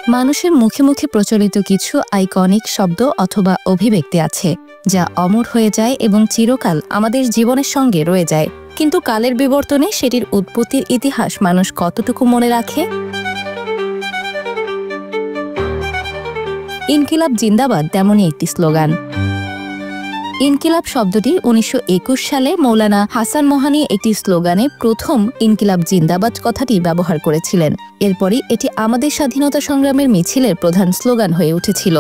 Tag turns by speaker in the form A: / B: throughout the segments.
A: মানুষের মুখে মুখে প্রচলিত কিছু আইকনিক শব্দ অথবা অভিব্যক্তি আছে যা অমর হয়ে যায় এবং চিরকাল আমাদের জীবনের সঙ্গে রয়ে যায়, কিন্তু কালের বিবর্তনে সেটির উৎপত্তির ইতিহাস মানুষ কতটুকু মনে রাখে? ইনকিলাব জিন্দাবাদ তেমনই একটি স্লোগান। ইনকিলাব শব্দটি ১৯২১ সালে মৌলানা হাসান মোহানি একটি স্লোগানে প্রথম ইনকিলাব জিন্দাবাদ কথাটি ব্যবহার করেছিলেন। এরপরই এটি আমাদের স্বাধীনতা সংগ্রামের মিছিলের প্রধান স্লোগান হয়ে উঠেছিল।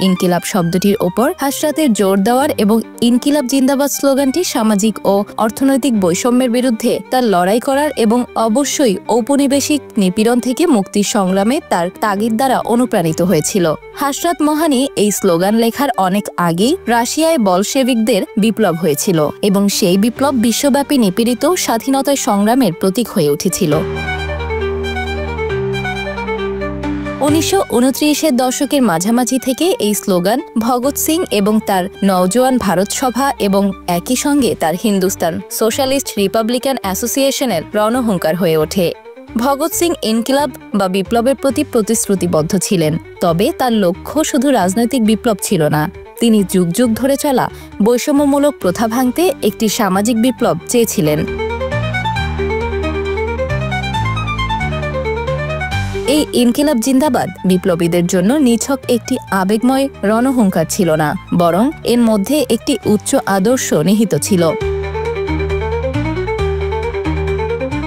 A: ইনকিলাব শব্দটির ওপর হাসরাতের জোর দেওয়ার এবং ইনকিলাব জিন্দাবাদ স্লোগানটি সামাজিক ও অর্থনৈতিক বৈষম্যের বিরুদ্ধে তার লড়াই করার এবং অবশ্যই ঔপনিবেশিক নিপীড়ন থেকে মুক্তির সংগ্রামে তার তাগিদ দ্বারা অনুপ্রাণিত হয়েছিল। হাসরাত মোহানি এই স্লোগান লেখার অনেক আগেই রাশিয়ায় বলশেভিকদের বিপ্লব হয়েছিল এবং সেই বিপ্লব বিশ্বব্যাপী নিপীড়িত স্বাধীনতার সংগ্রামের প্রতীক হয়ে উঠেছিল। ১৯২৯-এর দশকের মাঝামাঝি থেকে এই স্লোগান ভগৎ সিং এবং তার নওজোয়ান ভারত সভা এবং একই সঙ্গে তার হিন্দুস্তান সোশ্যালিস্ট রিপাবলিকান অ্যাসোসিয়েশনের রণহুঙ্কার হয়ে ওঠে। ভগৎ সিং ইনকিলাব বা বিপ্লবের প্রতি প্রতিশ্রুতিবদ্ধ ছিলেন, তবে তার লক্ষ্য শুধু রাজনৈতিক বিপ্লব ছিল না। তিনি যুগ যুগ ধরে চলা বৈষম্যমূলক প্রথা ভাঙতে একটি সামাজিক বিপ্লব চেয়েছিলেন। এই ইনকিলাব জিন্দাবাদ বিপ্লবীদের জন্য নিছক একটি আবেগময় রণহুঙ্কার ছিল না, বরং এর মধ্যে একটি উচ্চ আদর্শ নিহিত ছিল।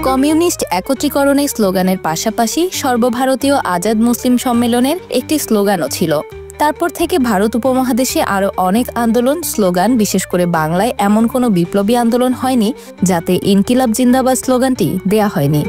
A: কমিউনিস্ট একত্রীকরণের স্লোগানের পাশাপাশি সর্বভারতীয় আজাদ মুসলিম সম্মেলনের একটি স্লোগানও ছিল। তারপর থেকে ভারত উপমহাদেশে আরও অনেক আন্দোলন, স্লোগান, বিশেষ করে বাংলায় এমন কোনো বিপ্লবী আন্দোলন হয়নি যাতে ইনকিলাব জিন্দাবাদ স্লোগানটি দেয়া হয়নি।